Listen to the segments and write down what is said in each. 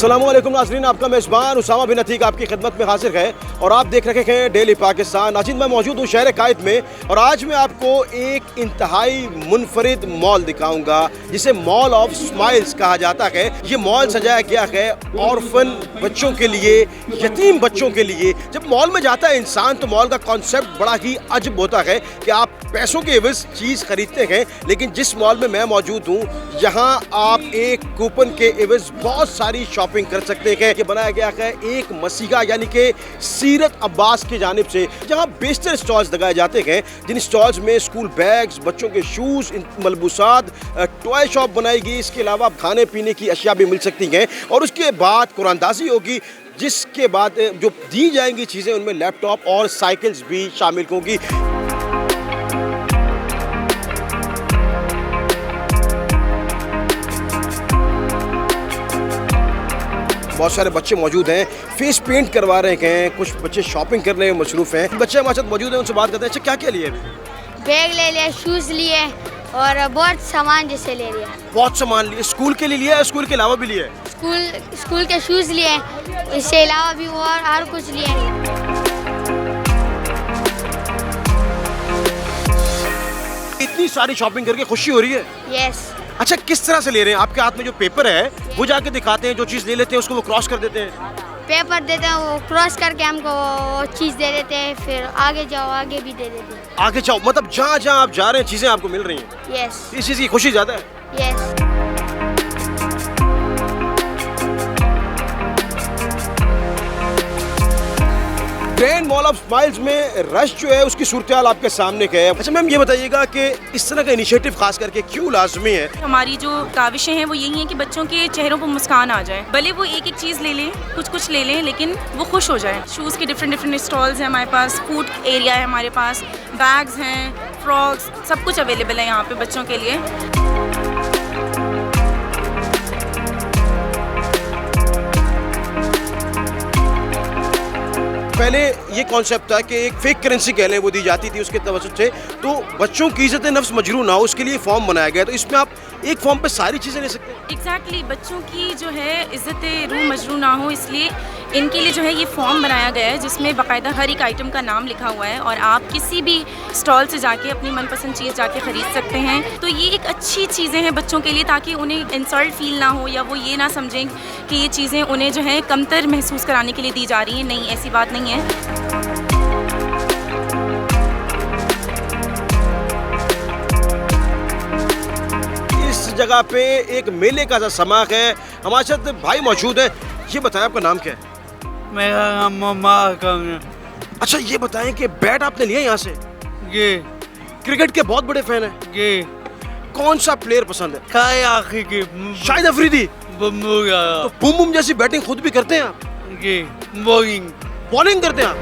अस्सलामुअलैकुम नाज़रीन, आपका मेज़बान उसामा बिन अतीक आपकी खिदमत में हाजिर है और आप देख रहे हैं डेली पाकिस्तान। नाज़रीन, मैं मौजूद हूँ शहर कायद में और आज मैं आपको एक इंतहाई मुनफरिद मॉल दिखाऊंगा जिसे मॉल ऑफ स्माइल्स कहा जाता है। ये मॉल सजाया गया है ऑर्फन बच्चों के लिए, यतीम बच्चों के लिए। जब मॉल में जाता है इंसान तो मॉल का कॉन्सेप्ट बड़ा ही अजब होता है कि आप पैसों के एवज चीज़ खरीदते हैं, लेकिन जिस मॉल में मैं मौजूद हूँ यहाँ आप एक कूपन के एवज बहुत सारी शॉपिंग कर सकते हैं। ये बनाया गया है एक मसीहा यानी कि सीरत अब्बास की जानिब से, जहाँ बेशतर स्टॉल्स लगाए जाते हैं जिन स्टॉल्स में स्कूल बैग्स, बच्चों के शूज़, मलबूसात, टॉय शॉप बनाई गई। इसके अलावा खाने पीने की अशिया भी मिल सकती हैं और उसके बाद कुरानदाजी होगी, जिसके बाद जो दी जाएंगी चीज़ें उनमें लैपटॉप और साइकिल्स भी शामिल होंगी। बहुत सारे बच्चे मौजूद हैं, फेस पेंट करवा रहे हैं, कुछ बच्चे शॉपिंग करने में मसरूफ़ हैं। बच्चे हमारे साथ मौजूद हैं, उनसे बात करते हैं। अच्छा, क्या क्या लिए? बैग ले लिया, शूज़ लिए और बहुत सामान जैसे ले लिया। बहुत सामान लिए। स्कूल के लिए लिया है, स्कूल के अलावा भी लिए? स्कूल के शूज़ लिए, इसके अलावा भी और हर कुछ लिए। इतनी सारी शॉपिंग करके खुशी हो रही है? यस। अच्छा, किस तरह से ले रहे हैं? आपके हाथ में जो पेपर है वो जाके दिखाते हैं, जो चीज़ ले लेते हैं उसको वो क्रॉस कर देते हैं? पेपर देते हैं, वो क्रॉस करके हमको वो चीज़ दे देते हैं, फिर आगे जाओ, आगे भी दे देते हैं। आगे जाओ मतलब जहाँ जहाँ आप जा रहे हैं चीज़ें आपको मिल रही हैं? यस। इस चीज़ की खुशी ज़्यादा है? Yes. Grand mall of smiles में रश जो है उसकी सूरत हाल आपके सामने है। अच्छा मैम, ये बताइएगा कि इस तरह का इनिशिएटिव खास करके क्यों लाजमी है? हमारी जो काविशें हैं वो यही हैं कि बच्चों के चेहरों पर मुस्कान आ जाए। भले वो एक एक चीज़ ले लें, कुछ ले लें, लेकिन वो खुश हो जाए। शूज़ के डिफरेंट स्टॉल्स हैं हमारे पास, फूड एरिया है हमारे पास, बैग्स हैं, फ्रॉक्स, सब कुछ अवेलेबल है यहाँ पे बच्चों के लिए। पहले ये कॉन्सेप्ट था कि एक फेक करेंसी कह लें वो दी जाती थी, उसके तवज्जुह से तो बच्चों की इज्जत नफ्स मजरू ना हो उसके लिए फॉर्म बनाया गया। तो इसमें आप एक फॉर्म पे सारी चीज़ें ले सकते हैं। एग्जैक्टली, बच्चों की जो है इज्जत रूह मजरू ना हो, इसलिए इनके लिए जो है ये फॉर्म बनाया गया है जिसमें बाकायदा हर एक आइटम का नाम लिखा हुआ है और आप किसी भी स्टॉल से जाके अपनी मनपसंद चीज़ जाके ख़रीद सकते हैं। तो ये एक अच्छी चीज़ें हैं बच्चों के लिए, ताकि उन्हें इंसल्ट फील ना हो या वो ये ना समझें कि ये चीज़ें उन्हें जो है कमतर महसूस कराने के लिए दी जा रही हैं। नहीं, ऐसी बात नहीं है। इस जगह पे एक मेले का समा है, हमारे साथ भाई मौजूद है। ये बताएं आपका नाम क्या है? मेरा नाम मोहम्मद है। अच्छा, ये बताएं कि बैट आपने लिया यहाँ से? ये क्रिकेट के बहुत बड़े फैन हैं। ये कौन सा प्लेयर पसंद है? काय आखिर की शाहिद अफरीदी। तो बम्बूगा बूम बूम जैसी बैटिंग खुद भी करते हैं आप? ये बॉलिंग बॉलिंग करते हैं आप?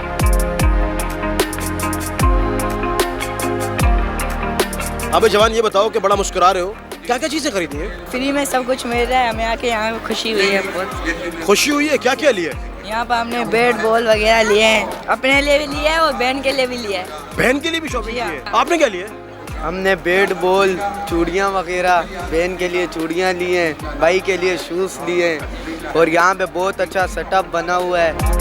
अबे जवान, ये बताओ कि बड़ा मुस्कुरा रहे हो, क्या क्या चीज़ें खरीदी हैं? फ्री में सब कुछ मिल रहा है, हमें आके यहाँ पे खुशी हुई है बहुत। खुशी हुई है? क्या क्या लिया? यहाँ पर हमने बैट बॉल वगैरह लिए हैं, अपने लिए भी लिया है और बहन के लिए भी लिया है। बहन के लिए भी शॉपिंग की है? आपने क्या लिया? हमने बैट बॉल, चूड़ियाँ वगैरह, बहन के लिए चूड़ियाँ ली हैं, भाई के लिए शूज़ लिए हैं और यहाँ पे बहुत अच्छा सेटअप बना हुआ है।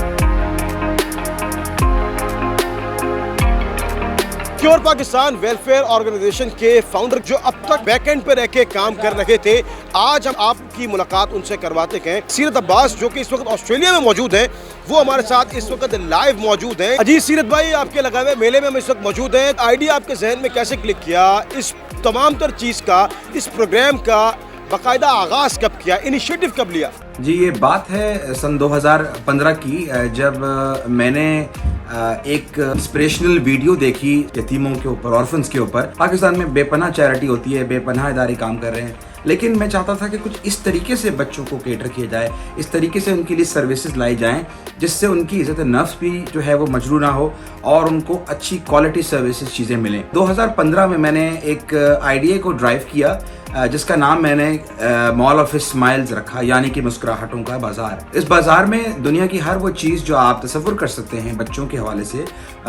क्योर पाकिस्तान वेलफेयर ऑर्गेनाइजेशन के फाउंडर जो अब तक बैकएंड पे रह के काम कर रहे थे, आज हम आपकी मुलाकात उनसे करवाते हैं। सीरत अब्बास जो कि इस वक्त ऑस्ट्रेलिया में मौजूद हैं, वो हमारे साथ इस वक्त लाइव मौजूद हैं। अजी सीरत भाई, आपके लगाए हुए मेले में हम इस वक्त मौजूद हैं। आइडिया आपके जहन में कैसे क्लिक किया इस तमाम तर चीज़ का, इस प्रोग्राम का बाकायदा आगाज़ कब किया, इनिशिएटिव कब लिया? जी, ये बात है सन 2015 की, जब मैंने एक इंस्पिरेशनल वीडियो देखी यतीमों के ऊपर, ऑर्फन्स के ऊपर। पाकिस्तान में बेपनाह चैरिटी होती है, बेपनाह इदारे काम कर रहे हैं, लेकिन मैं चाहता था कि कुछ इस तरीके से बच्चों को केटर किया जाए, इस तरीके से उनके लिए सर्विसेज लाई जाएं जिससे उनकी इज़्ज़त नफ्स भी जो है वो मजरू ना हो और उनको अच्छी क्वालिटी सर्विसेज चीज़ें मिलें। 2015 में मैंने एक आइडिया को ड्राइव किया जिसका नाम मैंने मॉल ऑफ स्माइल्स रखा, यानी कि मुस्कुराहटों का बाजार। इस बाजार में दुनिया की हर वो चीज़ जो आप तसव्वुर कर सकते हैं बच्चों के हवाले से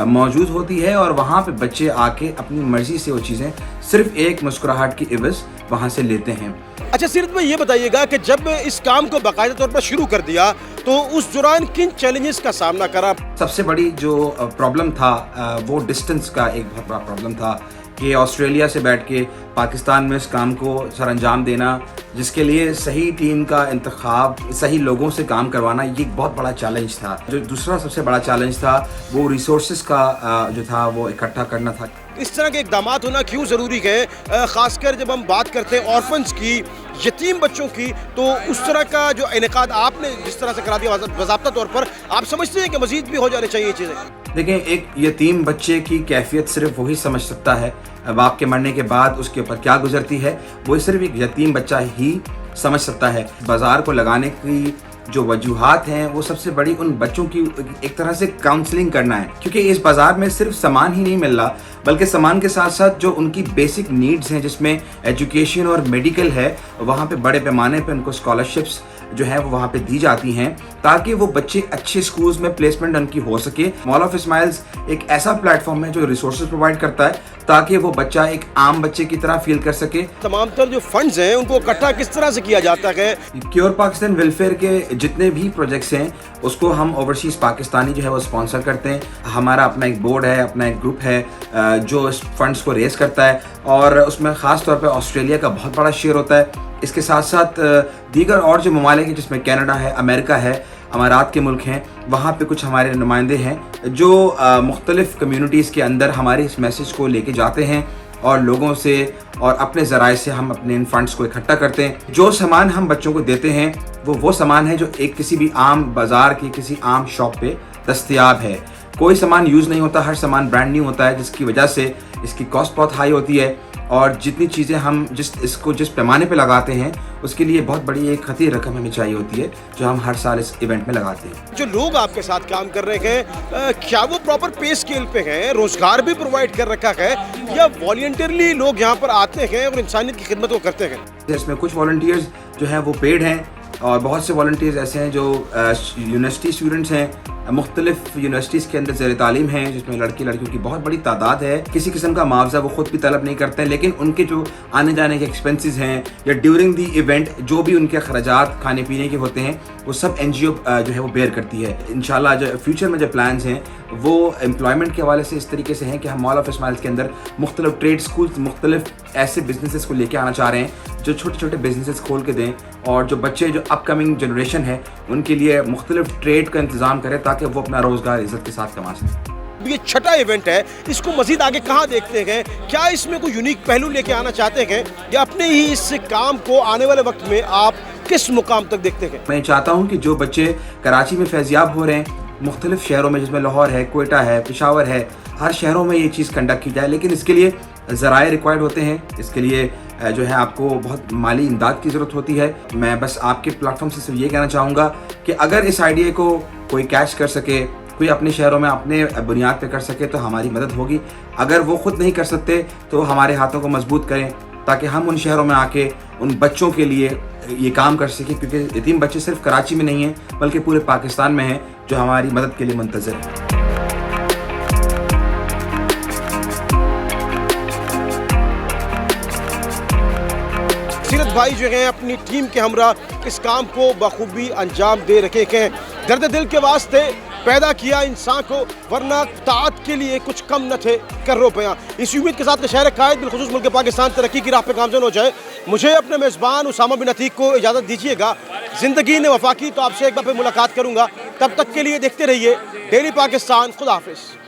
मौजूद होती है और वहाँ पे बच्चे आके अपनी मर्जी से वो चीज़ें सिर्फ एक मुस्कुराहट की इवज़ वहाँ से लेते हैं। अच्छा सीरत भाई, ये बताइएगा कि जब इस काम को बाकायदा तौर पर शुरू कर दिया तो उस दौरान किन चैलेंजेस का सामना करा? सबसे बड़ी जो प्रॉब्लम था वो डिस्टेंस का एक बहुत बड़ा प्रॉब्लम था कि ऑस्ट्रेलिया से बैठ के पाकिस्तान में इस काम को सर अंजाम देना, जिसके लिए सही टीम का इंतखाब, सही लोगों से काम करवाना, ये एक बहुत बड़ा चैलेंज था। जो दूसरा सबसे बड़ा चैलेंज था वो रिसोर्सेज का जो था वो इकट्ठा करना था। इस तरह के इक़दाम होना क्यों ज़रूरी है, ख़ासकर जब हम बात करते हैं ऑर्फन्स की, यतीम बच्चों की, तो उस तरह का जो इनेकाद आपने जिस तरह से करा दिया बाज़ाब्ता तौर पर, आप समझते हैं कि मज़ीद भी हो जाने चाहिए चीज़ें? देखें, एक यतीम बच्चे की कैफियत सिर्फ वही समझ सकता है, बाप के मरने के बाद उसके ऊपर क्या गुजरती है, वो सिर्फ एक यतीम बच्चा ही समझ सकता है। बाज़ार को लगाने की जो वजूहात हैं वो सबसे बड़ी उन बच्चों की एक तरह से काउंसलिंग करना है, क्योंकि इस बाज़ार में सिर्फ सामान ही नहीं मिल रहा, बल्कि सामान के साथ साथ जो उनकी बेसिक नीड्स हैं, जिसमें एजुकेशन और मेडिकल है, वहाँ पे बड़े पैमाने पे उनको स्कॉलरशिप्स जो है वो वहाँ पे दी जाती हैं ताकि वो बच्चे अच्छे स्कूल्स में प्लेसमेंट उनकी हो सके। मॉल ऑफ इस्माइल्स एक ऐसा प्लेटफॉर्म है जो रिसोर्सेज प्रोवाइड करता है ताकि वो बच्चा एक आम बच्चे की तरह फील कर सके। तमाम तर जो फंड्स हैं उनको इकट्ठा किस तरह से किया जाता है? क्योर पाकिस्तान वेलफेयर के जितने भी प्रोजेक्ट्स हैं उसको हम ओवरसीज पाकिस्तानी जो है वो स्पॉन्सर करते हैं। हमारा अपना एक बोर्ड है, अपना एक ग्रुप है जो इस फंड्स को रेस करता है और उसमें ख़ास तौर पे ऑस्ट्रेलिया का बहुत बड़ा शेयर होता है। इसके साथ साथ दीगर और जो ममालिक हैं, जिसमें कनाडा है, अमेरिका है, अमारात के मुल्क हैं, वहाँ पे कुछ हमारे नुमाइंदे हैं जो मुख्तलिफ कम्युनिटीज़ के अंदर हमारे इस मैसेज को लेके जाते हैं और लोगों से और अपने ज़राए से हम अपने इन फंड्स को इकट्ठा करते हैं। जो सामान हम बच्चों को देते हैं वो सामान है जो एक किसी भी आम बाज़ार की किसी आम शॉप पे दस्तयाब है। कोई सामान यूज़ नहीं होता, हर सामान ब्रांड न्यू होता है, जिसकी वजह से इसकी कॉस्ट बहुत हाई होती है और जितनी चीज़ें हम जिस पैमाने पे लगाते हैं उसके लिए बहुत बड़ी एक खतीर रकम हमें चाहिए होती है जो हम हर साल इस इवेंट में लगाते हैं। जो लोग आपके साथ काम कर रहे हैं क्या वो प्रॉपर पे स्केल पे हैं, रोजगार भी प्रोवाइड कर रखा है, या वॉलंटियरली लोग यहाँ पर आते हैं और इंसानियत की खिदमत को करते हैं? इसमें कुछ वॉलंटियर्स जो हैं वो पेड हैं और बहुत से वॉलंटियर्स ऐसे हैं जो यूनिवर्सिटी स्टूडेंट्स हैं, मुख्तलिफ यूनिवर्सिटीज़ के अंदर ज़ेर तालीम हैं, जिसमें लड़की लड़कियों की बहुत बड़ी तादाद है। किसी किस्म का मुआवजा वो खुद भी तलब नहीं करते हैं, लेकिन उनके जो आने जाने के एक्सपेंसेस हैं या ड्यूरिंग दी इवेंट जो भी उनके अखराजात खाने पीने के होते हैं वो सब NGO जो है वो बेयर करती है। इंशाल्लाह जो फ्यूचर में जो प्लान्स हैं वो एम्प्लॉयमेंट के हवाले से इस तरीके से हैं कि हम मॉल ऑफ इस्माइल्स के अंदर मुख्तलिफ ट्रेड स्कूल्स, मुख्तलिफ ऐसे बिजनेसेस को लेके आना चाह रहे हैं जो छोटे छोटे बिजनेसेस खोल के दें और जो बच्चे जो अपकमिंग जनरेशन है उनके लिए मुख्तलिफ ट्रेड का इंतज़ाम करें ताकि वो अपना रोज़गार इज़्ज़त के साथ कमा सकें। ये छठा इवेंट है, इसको मजीद आगे कहाँ देखते हैं? क्या इसमें कोई यूनिक पहलू लेके आना चाहते हैं या अपने ही इस काम को आने वाले वक्त में आप किस मुकाम तक देखते हैं? मैं चाहता हूँ कि जो बच्चे कराची में फैज़याब हो रहे हैं, मुख्तलिफ शहरों में जिसमें लाहौर है, कोयटा है, पेशावर है, हर शहरों में ये चीज़ कंडक्ट की जाए, लेकिन इसके लिए ज़राए रिक्वायर्ड होते हैं। इसके लिए जो है आपको बहुत माली इमदाद की ज़रूरत होती है। मैं बस आपके प्लेटफॉर्म से सिर्फ ये कहना चाहूँगा कि अगर इस आइडिया को कोई कैच कर सके, कोई अपने शहरों में अपने बुनियाद पे कर सके तो हमारी मदद होगी। अगर वो खुद नहीं कर सकते तो हमारे हाथों को मजबूत करें ताकि हम उन शहरों में आके उन बच्चों के लिए ये काम कर सकें, क्योंकि यतीम बच्चे सिर्फ कराची में नहीं हैं बल्कि पूरे पाकिस्तान में हैं जो हमारी मदद के लिए मुंतज़िर हैं। सीरत भाई जो हैं अपनी टीम के हमरा इस काम को बखूबी अंजाम दे रखे हैं। दर्द दिल के वास्ते पैदा किया इंसान को, वरना ताअत के लिए कुछ कम न थे कर रुपया। इस उम्मीद के साथ शहर कायद बिलखुसूस मुल्क पाकिस्तान तरक्की की राह पे गामज़न हो जाए। मुझे अपने मेज़बान उसामा बिन अतीक को इजाज़त दीजिएगा। ज़िंदगी ने वफा की तो आपसे एक बार फिर मुलाकात करूँगा। तब तक के लिए देखते रहिए डेली पाकिस्तान। खुदा हाफिज़।